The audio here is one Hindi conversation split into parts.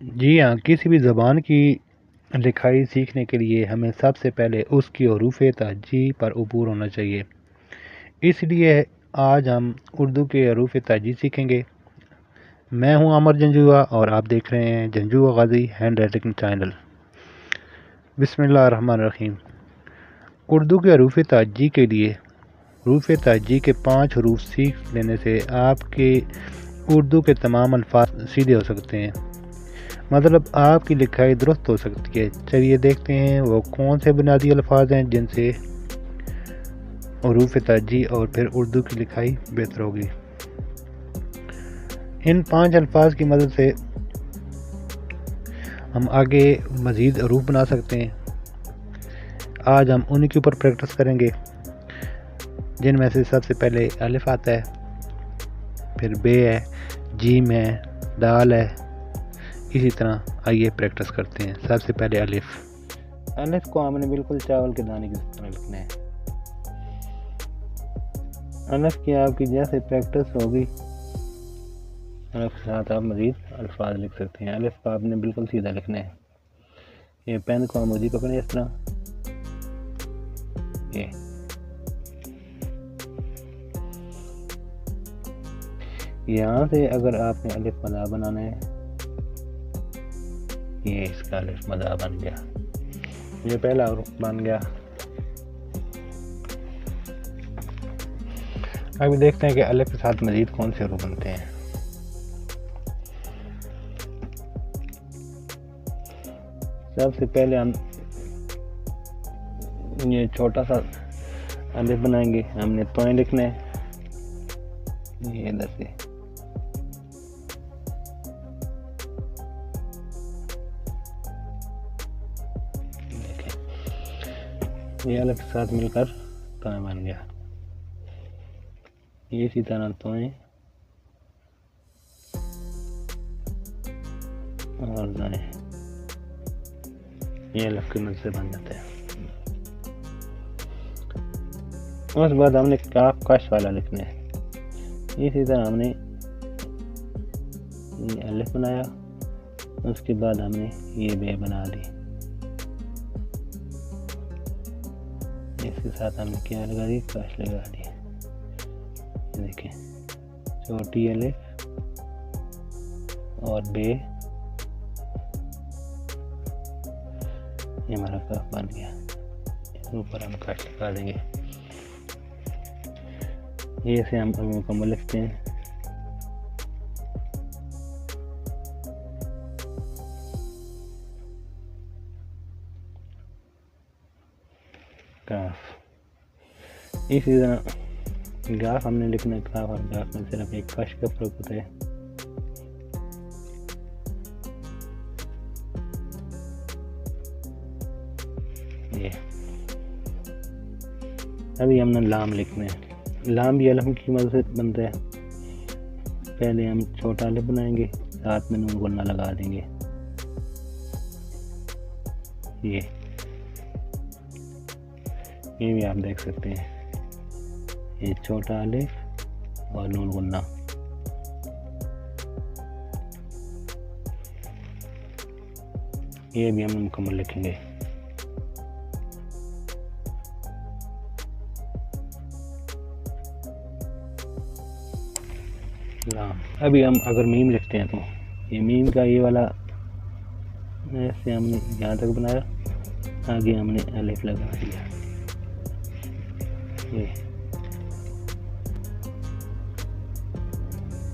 जी हाँ, किसी भी ज़बान की लिखाई सीखने के लिए हमें सबसे पहले उसकी हरूफ़ तहजी पर अबूर होना चाहिए। इसलिए आज हम उर्दू के हरूफ़ तहजी सीखेंगे। मैं हूँ अमर जंजुआ और आप देख रहे हैं Janjua Ghazi hand writing channel. बिस्मिल्लाहिर्रहमानिर्रहीम। उर्दू के हरूफ़ तहजी के लिए हरूफ़ तहजी के 5 हरूफ सीख लेने से आपके उर्दू के तमाम अल्फाज सीधे हो सकते हैं, मतलब आपकी लिखाई दुरुस्त हो सकती है। चलिए देखते हैं वो कौन से बुनियादी अल्फाज हैं जिनसे हरूफ़ तहजी और फिर उर्दू की लिखाई बेहतर होगी। इन 5 अल्फाज की मदद से हम आगे मज़ीद हरूफ बना सकते हैं। आज हम उन्हीं के ऊपर प्रैक्टिस करेंगे, जिनमें से सबसे पहले अलिफ आता है, फिर बे है, जीम है, दाल है। इसी तरह आइए प्रैक्टिस करते हैं। सबसे पहले अलिफ। अलिफ को हमने बिल्कुल चावल के दाने की तरह लिखना है। अलिफ की आपकी जैसे प्रैक्टिस होगी, अलिफ के साथ आप मज़ीद अल्फाज लिख सकते हैं। अलिफ को आपने बिल्कुल सीधा लिखना है। ये पेन को हम मज़ीद पकड़ें इस तरह, यहाँ से अगर आपने अलिफ मदा बनाना है, ये इसका अलिफ मदा बन गया, ये पहला हरूफ बन गया। अभी देखते हैं कि अलिफ के साथ मज़ीद कौन से हरूफ बनते हैं। सबसे पहले हम ये छोटा सा अलिफ बनाएंगे, हमने तोय लिखना है। ये इधर से ये अलिफ के साथ मिलकर तोय बन गया। ये इसी तरह तोय और दाएं, ये अलिफ की मदद से बन जाते हैं। उस बाद हमने काफ कश वाला लिखना है। इसी तरह हमने ये अलिफ बनाया, उसके बाद हमने ये बे बना दी। इसके साथ हमने क्या लगा दी, कश लगा दी। देखें, छोटी अलिफ और बे, ये हमारा काफ बन गया। ऊपर हम कश लगा देंगे। ये से हम मुकम्मल लिखते हैं। काफ। इसी तरह गाफ हमने लिखना है। काफ और गाफ में सिर्फ एक कश का फर्क होता है। ये अभी हमने लाम लिखना है। लाम भी अलिफ की मदद से बनता है। पहले हम छोटा अलिफ बनाएंगे, साथ में नून गुन्ना लगा देंगे। ये भी आप देख सकते हैं, ये छोटा अलिफ और नून गुन्ना। ये भी हम मुकम्मल लिखेंगे। लाम। अभी हम अगर मीम लिखते हैं तो ये मीम का ये वाला ऐसे हमने यहाँ तक बनाया, आगे हमने अलिफ लगा दिया। ये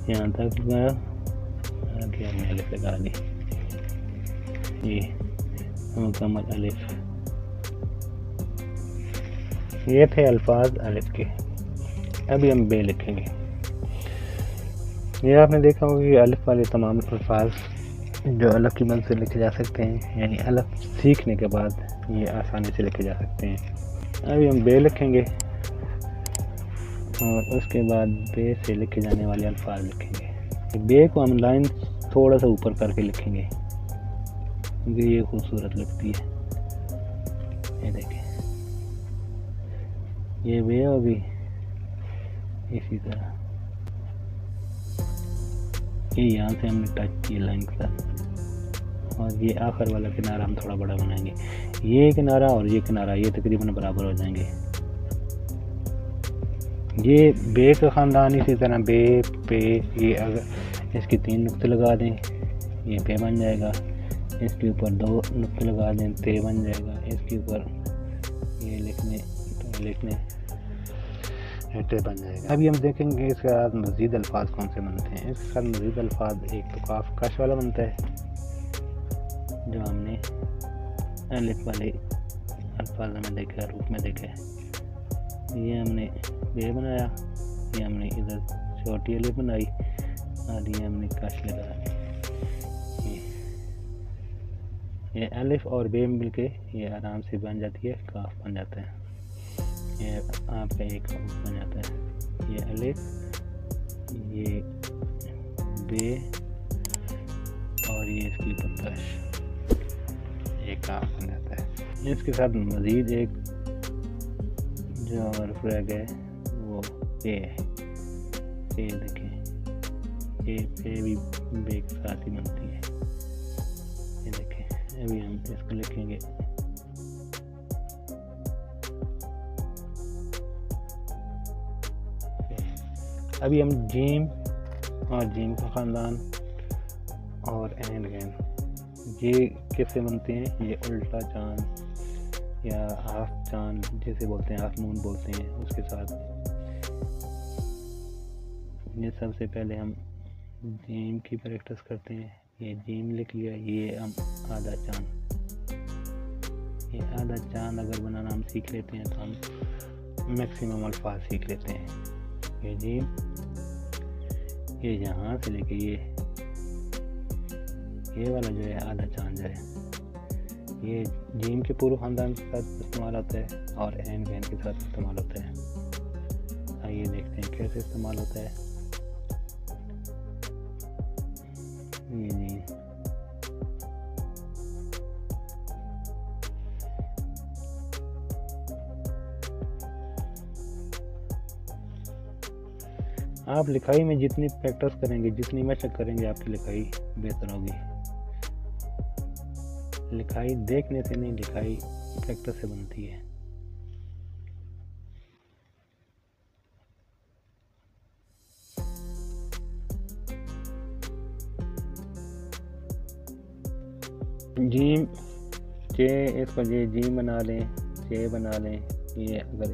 यहाँ तक लगाया, आगे हमने अलिफ लगा दी। ये मुकम्मल अलिफ। ये थे अल्फाज अलिफ के। अभी हम बे लिखेंगे। ये आपने देखा होगा कि अलिफ वाले तमाम अल्फाज जो अलिफ की मदद से लिखे जा सकते हैं, यानी अलिफ सीखने के बाद ये आसानी से लिखे जा सकते हैं। अभी हम बे लिखेंगे और उसके बाद बे से लिखे जाने वाले अल्फाज लिखेंगे। बे को हम लाइन थोड़ा सा ऊपर करके लिखेंगे क्योंकि ये खूबसूरत लगती है। ये देखें, ये बे अभी इसी तरह ये यहाँ से हमने टच किया लाइन के साथ, और ये आखिर वाला किनारा हम थोड़ा बड़ा बनाएंगे। ये किनारा और ये किनारा ये तकरीबन बराबर हो जाएंगे। ये बे का ख़ानदान इसी तरह बे पे, ये अगर इसके 3 नुक्ते लगा दें ये पे बन जाएगा, इसके ऊपर 2 नुक्ते लगा दें ते बन जाएगा, इसके ऊपर ये लिखने टे बन जाएगा। अभी हम देखेंगे इसके साथ मज़ीद अल्फाज कौन से बनते हैं। इसके साथ मज़ीद अल्फाज एक तो काफ कश वाला बनता है जो हमने अलिफ वाले अल्फाज में देखा, रूप में देखा है। ये हमने बे बनाया, ये हमने इधर छोटी अलिफ बनाई और ये हमने कश लगाया। ये अलिफ और बे मिलके ये आराम से बन जाती है, काफ बन जाता है। ये आपका एक बन जाता है, ये अलिफ, ये बे और ये इसके ऊपर कश, ये काफ बन जाता है। इसके साथ मज़ीद एक जो हर्फ रह गए वो पे है। पे देखें, ये पे भी बे के साथ ही बनती है। ये देखें, अभी हम इसको लिखेंगे अभी हम जीम और जीम का ख़ानदान और एन गैन ये कैसे बनते हैं। ये उल्टा चांद या हाफ चांद जैसे बोलते हैं, हाफ मून बोलते हैं, उसके साथ ये सबसे पहले हम जीम की प्रैक्टिस करते हैं। ये जीम लिख लिया, ये हम आधा चांद, ये आधा चांद अगर बनाना हम सीख लेते हैं तो हम मैक्सिमम अल्फाज सीख लेते हैं। ये जीम, ये यहाँ से लेके ये वाला जो है आधा चांद जो है ये जीम के पूर्व ख़ानदान के साथ इस्तेमाल होता है और एन गैन के साथ इस्तेमाल होता है। आइए देखते हैं कैसे इस्तेमाल होता है। ये जी आप लिखाई में जितनी प्रैक्टिस करेंगे, जितनी मशक करेंगे, आपकी लिखाई बेहतर होगी। लिखाई देखने से नहीं, लिखाई प्रैक्टिस से बनती है। जीम चे, इसको ये जीम बना लें, चे बना लें। ये अगर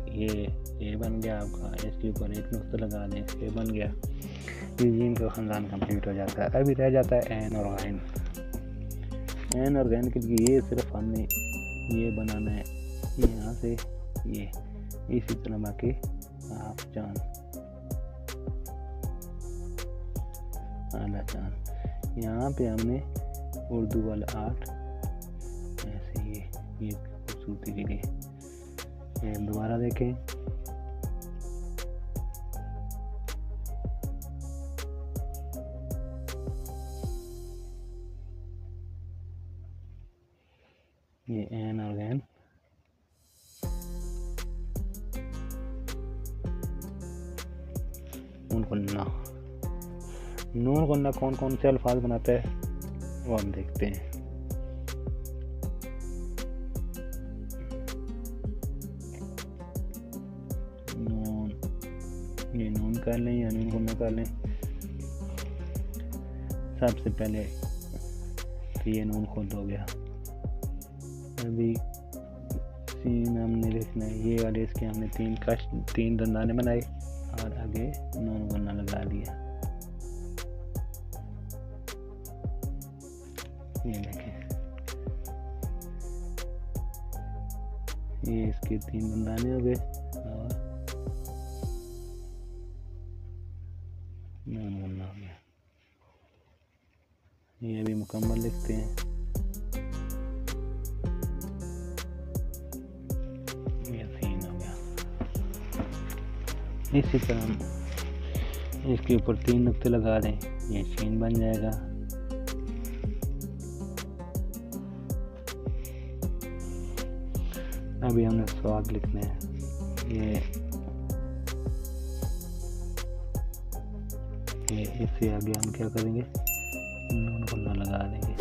ये बन गया आपका, इसके ऊपर एक नुक्ता लगा लें, ये बन गया। ये जीम का ख़ानदान कंप्लीट हो जाता है। अभी रह जाता है एन और गैन। एन और गैन के लिए ये सिर्फ हमने ये बनाना है, यहाँ से ये इसी तरह बाकी हाफ चांद, आधा चांद। यहाँ पे हमने उर्दू वाला 8 ऐसे ये खूबसूरती के लिए। ये दोबारा देखें, ये एन और गैन। नून गुन्ना कौन कौन से अल्फाज बनाता है वो हम देखते हैं। नून, ये नून कर लें या नून गुन्ना कर लें। सबसे पहले तो ये नून खुद हो गया। अभी सीन हमने लिखना है, ये वाले इसके हमने 3 दंदाने बनाए और आगे नून गुन्ना लगा दिया। ये देखें, ये इसके 3 दंदाने हो गए और नून गुन्ना हो गया। ये भी मुकम्मल लिखते हैं। इसी तरह इसके ऊपर 3 नुक्ते लगा दें, ये शीन बन जाएगा। अभी हमने स्वाद लिखना है। ये इससे आगे हम क्या करेंगे, नून गुन्ना लगा देंगे।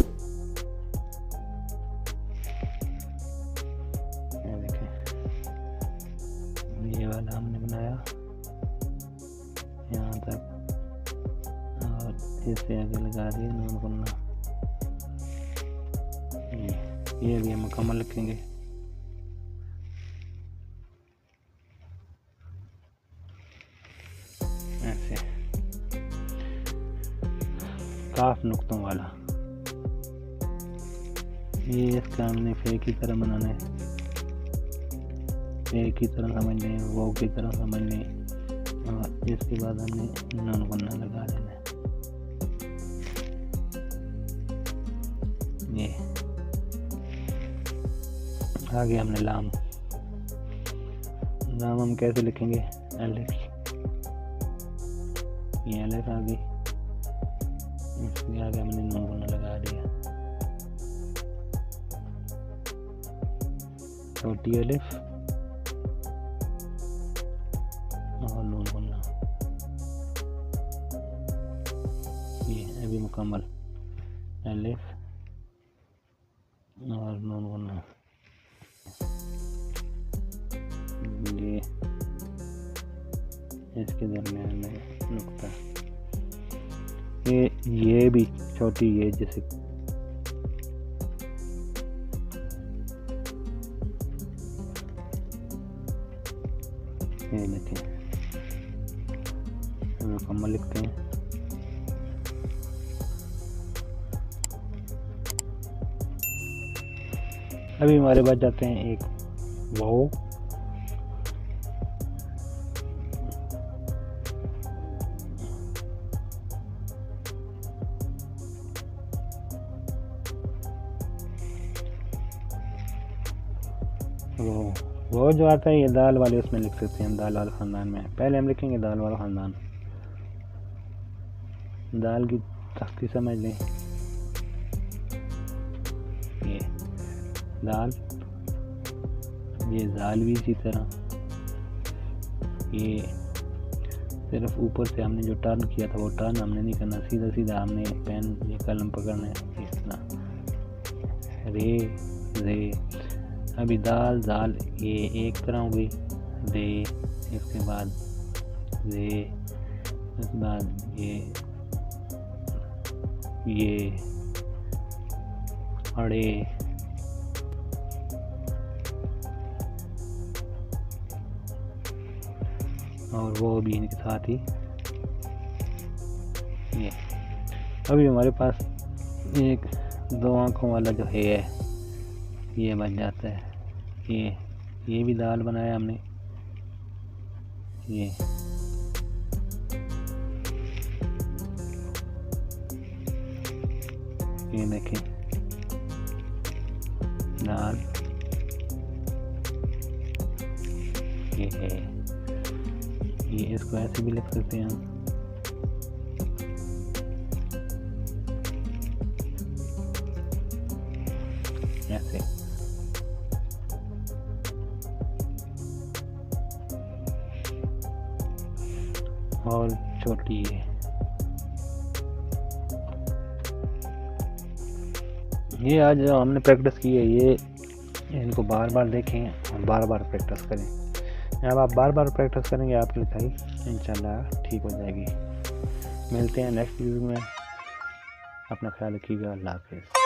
इससे आगे लगा दिए नून गुन्ना। ये भी हम मुकम्मल लिखेंगे। ऐसे काफ नुक्तों वाला, ये इसका हमने फे की तरह बनाना है, फे की तरह समझ लें, वो की तरह समझ लें, और इसके बाद हमने नून गुन्ना लगा देना है। ये आगे हमने लाम हम कैसे लिखेंगे, अलिफ, ये अलिफ आ गई, इसके आगे हमने नून गुन्ना लगा दिया, छोटी अलिफ और नून गुन्ना, ये अभी मुकम्मल अलिफ और नून गुन्ना। ये इसके दरमियान में नुक्ता, ये भी छोटी, ये जैसे ये देखें मुकम्मल लिखते हैं। अभी हमारे पास जाते हैं एक वाव, वो जो आता है ये दाल वाले, उसमें लिख सकते हैं हम दाल वाले ख़ानदान में। पहले हम लिखेंगे दाल वाला ख़ानदान, दाल की तख्ती समझ लें, ये दाल, ये दाल भी इसी तरह, ये सिर्फ ऊपर से हमने जो टर्न किया था वो टर्न हमने नहीं करना, सीधा सीधा हमने पेन ये कलम पकड़ना है इस तरह, रे। अभी दाल दाल ये एक तरह हो गई, दे, इसके बाद दे, इसके बाद ये अड़े, और वो भी इनके साथ ही ये। अभी हमारे पास एक दो आंखों वाला जो है ये बन जाता है, ये भी दाल बनाया हमने, ये देखें दाल, ये है, ये इसको ऐसे भी लिख सकते हैं हम, ऐसे। और छोटी है, ये आज जो हमने प्रैक्टिस की है, ये इनको बार बार देखें और बार बार प्रैक्टिस करें। जब आप बार बार प्रैक्टिस करेंगे आपकी लिखाई इंशाल्लाह ठीक हो जाएगी। मिलते हैं नेक्स्ट वीडियो में, अपना ख्याल रखिएगा, अल्लाह हाफ़िज़।